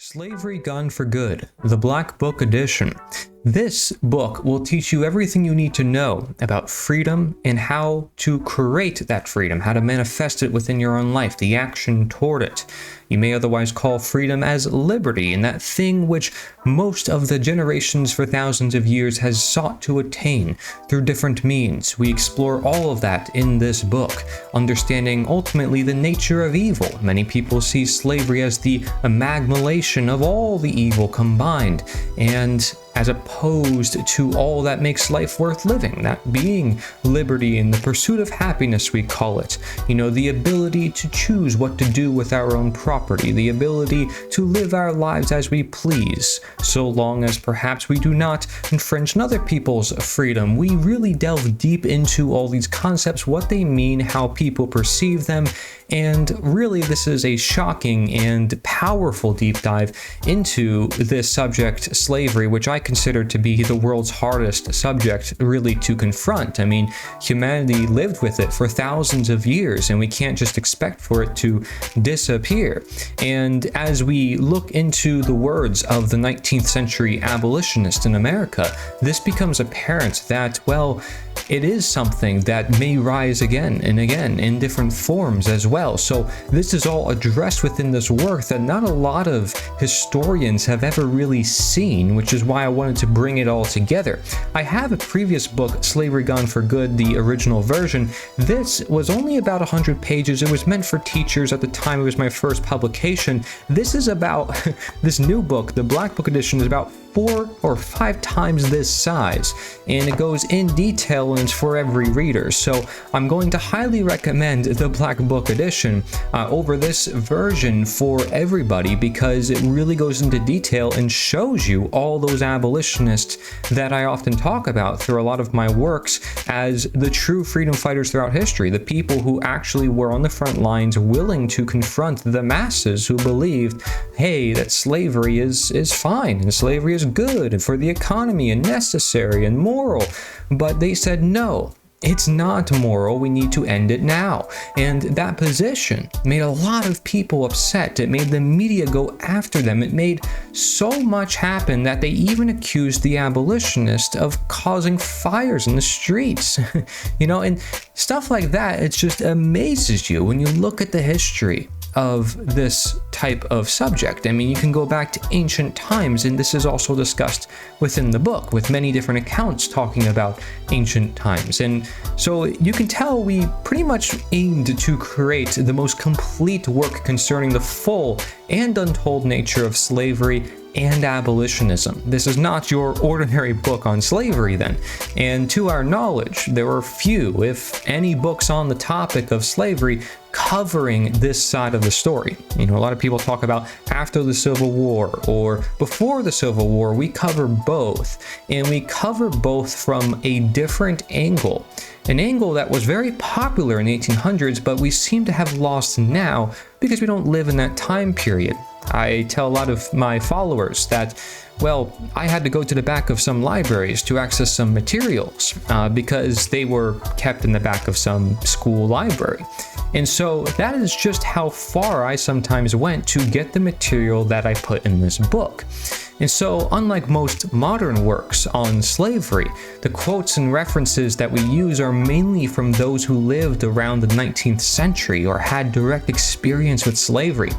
Slavery Gone for Good, the Black Book Edition. This book will teach you everything you need to know about freedom and how to create that freedom, how to manifest it within your own life, the action toward it. You may otherwise call freedom as liberty, and that thing which most of the generations for thousands of years has sought to attain through different means. We explore all of that in this book, understanding ultimately the nature of evil. Many people see slavery as the amalgamation of all the evil combined, and as opposed to all that makes life worth living, that being liberty and the pursuit of happiness, we call it. You know, the ability to choose what to do with our own property, the ability to live our lives as we please, so long as perhaps we do not infringe on other people's freedom. We really delve deep into all these concepts, what they mean, how people perceive them, and really this is a shocking and powerful deep dive into this subject, slavery, which I consider to be the world's hardest subject really to confront. I mean, humanity lived with it for thousands of years, and we can't just expect for it to disappear. And as we look into the words of the 19th century abolitionist in America, this becomes apparent that, well, it is something that may rise again and again in different forms as well. So this is all addressed within this work that not a lot of historians have ever really seen, which is why I wanted to bring it all together. I have a previous book, Slavery Gone for Good, the original version. This was only about 100 pages. It was meant for teachers at the time. It was my first publication. This is about, this new book, the Black Book Edition, is about 4 or 5 times this size, and it goes in detail and it's for every reader. So I'm going to highly recommend the Black Book Edition over this version for everybody, because it really goes into detail and shows you all those abolitionists that I often talk about through a lot of my works as the true freedom fighters throughout history, the people who actually were on the front lines willing to confront the masses who believed, hey, that slavery is fine and slavery is good and for the economy and necessary and moral. But they said, no, it's not moral. We need to end it now. And that position made a lot of people upset. It made the media go after them. It made so much happen that they even accused the abolitionists of causing fires in the streets. You know, and stuff like that, it just amazes you when you look at the history of this type of subject. I mean, you can go back to ancient times, and this is also discussed within the book with many different accounts talking about ancient times. And so you can tell we pretty much aimed to create the most complete work concerning the full and untold nature of slavery and abolitionism. This is not your ordinary book on slavery then. And to our knowledge, there are few, if any, books on the topic of slavery covering this side of the story. You know, a lot of people talk about after the Civil War or before the Civil War. We cover both, and we cover both from a different angle. An angle that was very popular in the 1800s, but we seem to have lost now because we don't live in that time period. I tell a lot of my followers that, well, I had to go to the back of some libraries to access some materials because they were kept in the back of some school library. And so that is just how far I sometimes went to get the material that I put in this book. And so, unlike most modern works on slavery, the quotes and references that we use are mainly from those who lived around the 19th century or had direct experience with slavery.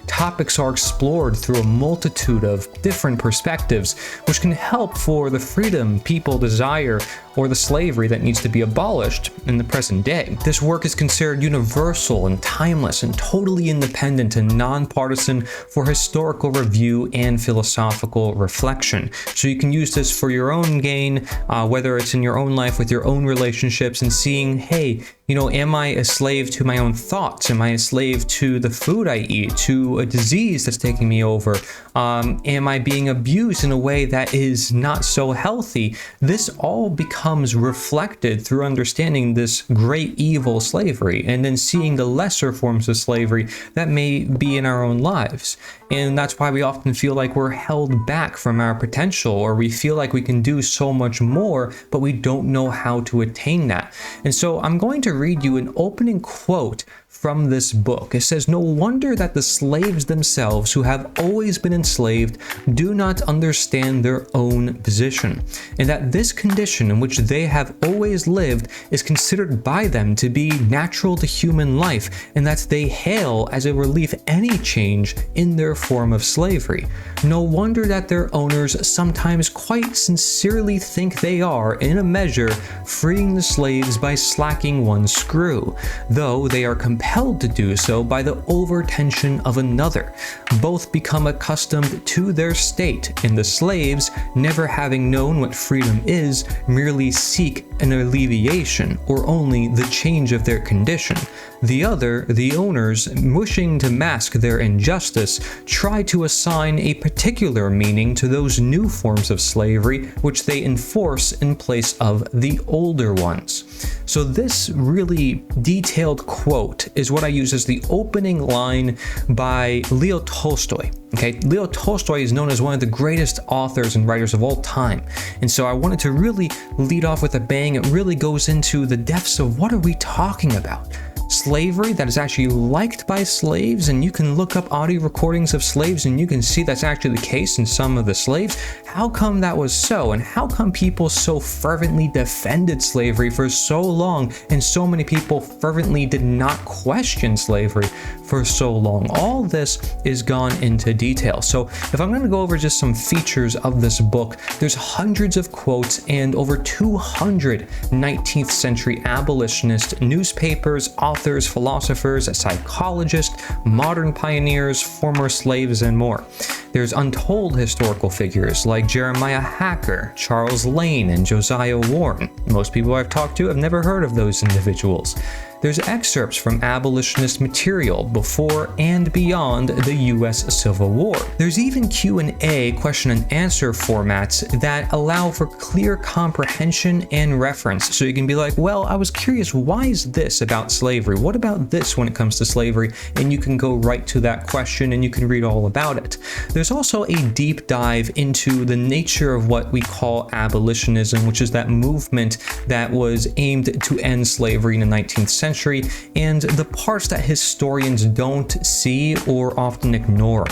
Topics are explored through a multitude of different perspectives, which can help for the freedom people desire or the slavery that needs to be abolished in the present day. This work is considered universal and timeless and totally independent and nonpartisan for historical review and philosophical reflection. So you can use this for your own gain, whether it's in your own life with your own relationships and seeing, hey, you know, am I a slave to my own thoughts? Am I a slave to the food I eat, to a disease that's taking me over? Am I being abused in a way that is not so healthy? This all becomes reflected through understanding this great evil slavery and then seeing the lesser forms of slavery that may be in our own lives. And that's why we often feel like we're held back from our potential, or we feel like we can do so much more, but we don't know how to attain that. And so I'm going to read you an opening quote from this book. It says, "No wonder that the slaves themselves, who have always been enslaved, do not understand their own position, and that this condition in which they have always lived is considered by them to be natural to human life, and that they hail as a relief any change in their form of slavery. No wonder that their owners sometimes quite sincerely think they are, in a measure, freeing the slaves by slacking one screw, though they are compelled to do so by the overtension of another. Both become accustomed to their state, and the slaves, never having known what freedom is, merely seek an alleviation, or only the change of their condition. The other, the owners, wishing to mask their injustice, try to assign a particular meaning to those new forms of slavery which they enforce in place of the older ones." So this really detailed quote is what I use as the opening line by Leo Tolstoy. Okay, Leo Tolstoy is known as one of the greatest authors and writers of all time. And so I wanted to really lead off with a bang. It really goes into the depths of what are we talking about. Slavery that is actually liked by slaves, and you can look up audio recordings of slaves and you can see that's actually the case in some of the slaves. How come that was so, and how come people so fervently defended slavery for so long, and so many people fervently did not question slavery for so long? All this is gone into detail. So if I'm going to go over just some features of this book, there's hundreds of quotes and over 200 19th century abolitionist newspapers, authors, philosophers, psychologists, modern pioneers, former slaves, and more. There's untold historical figures like Jeremiah Hacker, Charles Lane, and Josiah Warren. Most people I've talked to have never heard of those individuals. There's excerpts from abolitionist material before and beyond the US Civil War. There's even Q&A, question and answer formats that allow for clear comprehension and reference. So you can be like, well, I was curious, why is this about slavery? What about this when it comes to slavery? And you can go right to that question and you can read all about it. There's also a deep dive into the nature of what we call abolitionism, which is that movement that was aimed to end slavery in the 19th century, and the parts that historians don't see or often ignore,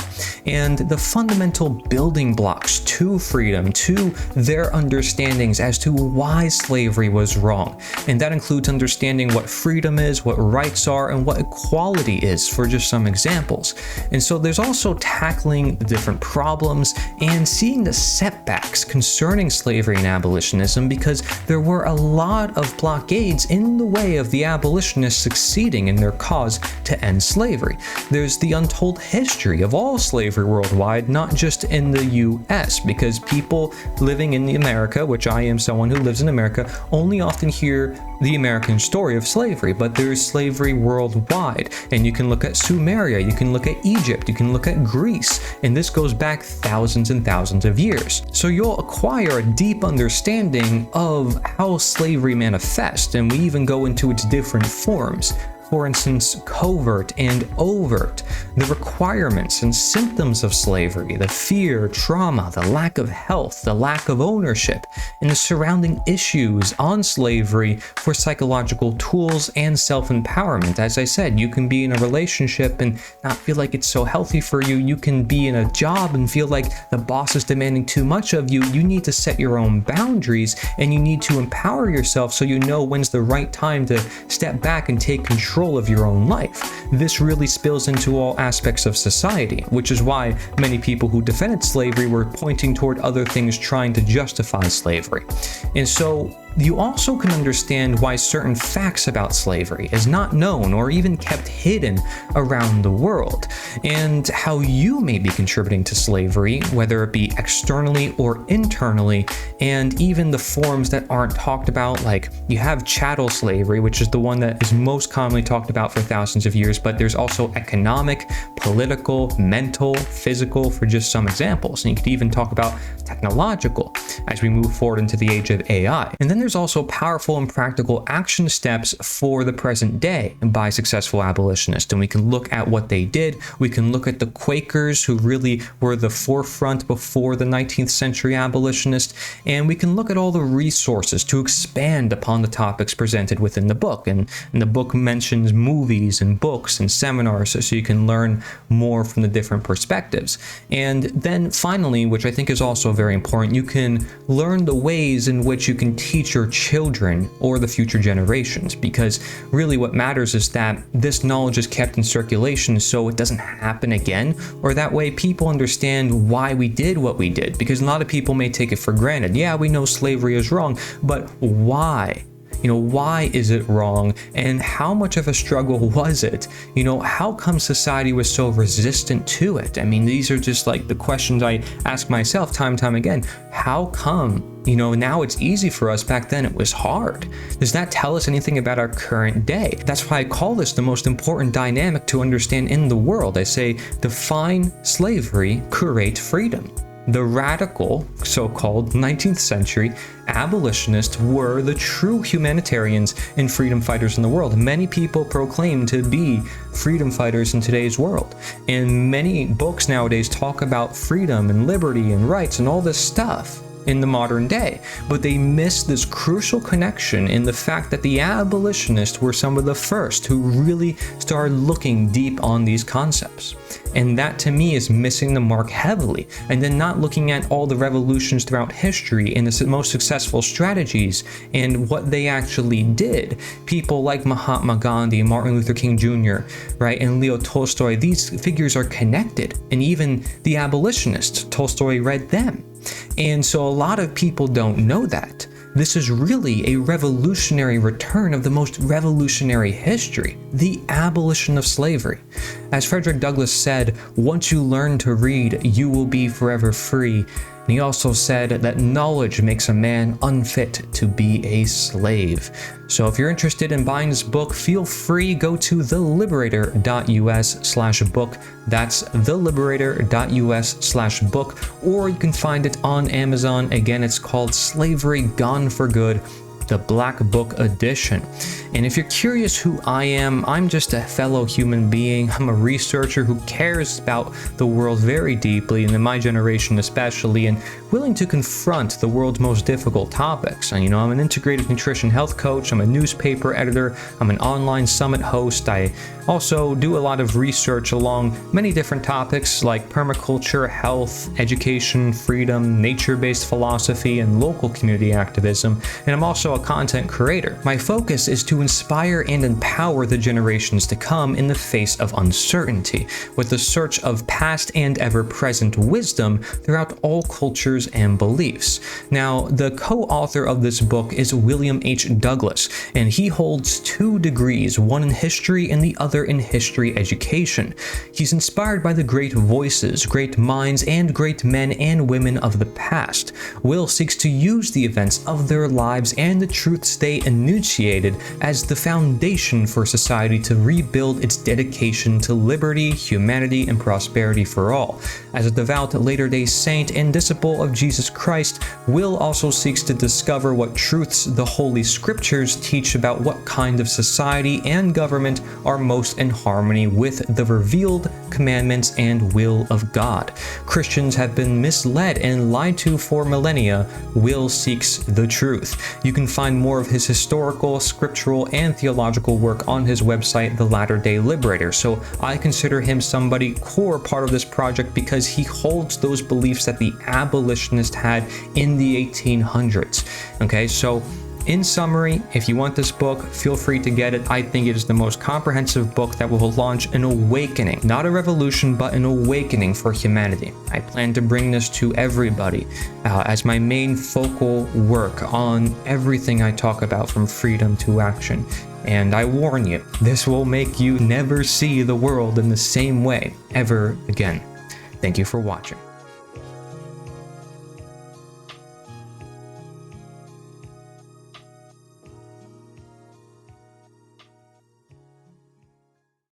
and the fundamental building blocks to freedom, to their understandings as to why slavery was wrong. And that includes understanding what freedom is, what rights are, and what equality is, for just some examples. And so there's also tackling the different problems and seeing the setbacks concerning slavery and abolitionism, because there were a lot of blockades in the way of the abolitionists succeeding in their cause to end slavery. There's the untold history of all slavery worldwide, not just in the US, because people living in America, which I am someone who lives in America, only often hear the American story of slavery, but there's slavery worldwide. And you can look at Sumeria, you can look at Egypt, you can look at Greece, and this goes back thousands and thousands of years. So you'll acquire a deep understanding of how slavery manifests, and we even go into its different forms. For instance, covert and overt, the requirements and symptoms of slavery, the fear, trauma, the lack of health, the lack of ownership, and the surrounding issues on slavery for psychological tools and self-empowerment. As I said, you can be in a relationship and not feel like it's so healthy for you. You can be in a job and feel like the boss is demanding too much of you. You need to set your own boundaries, and you need to empower yourself so you know when's the right time to step back and take control of your own life. This really spills into all aspects of society, which is why many people who defended slavery were pointing toward other things trying to justify slavery. And so you also can understand why certain facts about slavery is not known or even kept hidden around the world, and how you may be contributing to slavery, whether it be externally or internally, and even the forms that aren't talked about. Like, you have chattel slavery, which is the one that is most commonly talked about for thousands of years, but there's also economic, political, mental, physical, for just some examples. And you could even talk about technological as we move forward into the age of AI. And then there's there's also powerful and practical action steps for the present day by successful abolitionists. And we can look at what they did. We can look at the Quakers, who really were the forefront before the 19th century abolitionists. And we can look at all the resources to expand upon the topics presented within the book. And the book mentions movies and books and seminars so you can learn more from the different perspectives. And then finally, which I think is also very important, you can learn the ways in which you can teach your children or the future generations, because really what matters is that this knowledge is kept in circulation so it doesn't happen again, or that way people understand why we did what we did, because a lot of people may take it for granted. Yeah, we know slavery is wrong, but why? Why is it wrong, and how much of a struggle was it? How come society was so resistant to it? I mean, these are just like the questions I ask myself time and time again. How come, now it's easy for us, back then it was hard? Does that tell us anything about our current day? That's why I call this the most important dynamic to understand in the world. I say, define slavery, create freedom. The radical, so-called 19th century abolitionists were the true humanitarians and freedom fighters in the world. Many people proclaim to be freedom fighters in today's world. And many books nowadays talk about freedom and liberty and rights and all this stuff in the modern day, but they miss this crucial connection in the fact that the abolitionists were some of the first who really started looking deep on these concepts. And that to me is missing the mark heavily, and then not looking at all the revolutions throughout history and the most successful strategies and what they actually did. People like Mahatma Gandhi, Martin Luther King Jr., right, and Leo Tolstoy, these figures are connected, and even the abolitionists, Tolstoy read them. And so a lot of people don't know that. This is really a revolutionary return of the most revolutionary history, the abolition of slavery. As Frederick Douglass said, once you learn to read, you will be forever free. And he also said that knowledge makes a man unfit to be a slave. So if you're interested in buying this book, feel free, go to theliberator.us/book. That's theliberator.us/book, or you can find it on Amazon. Again, it's called Slavery Gone for Good, the Black Book Edition. And if you're curious who I am, I'm just a fellow human being. I'm a researcher who cares about the world very deeply, and in my generation especially, and willing to confront the world's most difficult topics. And I'm an integrative nutrition health coach, I'm a newspaper editor, I'm an online summit host. I also do a lot of research along many different topics like permaculture, health, education, freedom, nature-based philosophy, and local community activism. And I'm also a content creator. My focus is to inspire and empower the generations to come in the face of uncertainty, with the search of past and ever-present wisdom throughout all cultures and beliefs. Now, the co-author of this book is William H. Douglas, and he holds 2 degrees, one in history and the other in history education. He's inspired by the great voices, great minds, and great men and women of the past. Will seeks to use the events of their lives and the truths they enunciated as the foundation for society to rebuild its dedication to liberty, humanity, and prosperity for all. As a devout Latter-day Saint and disciple of Jesus Christ, Will also seeks to discover what truths the Holy Scriptures teach about what kind of society and government are most in harmony with the revealed commandments and will of God. Christians have been misled and lied to for millennia. Will seeks the truth. You can find more of his historical, scriptural, and theological work on his website, The Latter-day Liberator. So I consider him somebody core part of this project because he holds those beliefs that the abolitionists had in the 1800s. Okay, so in summary, if you want this book, feel free to get it. I think it is the most comprehensive book that will launch an awakening, not a revolution, but an awakening for humanity. I plan to bring this to everybody as my main focal work on everything I talk about, from freedom to action. And I warn you, this will make you never see the world in the same way ever again. Thank you for watching.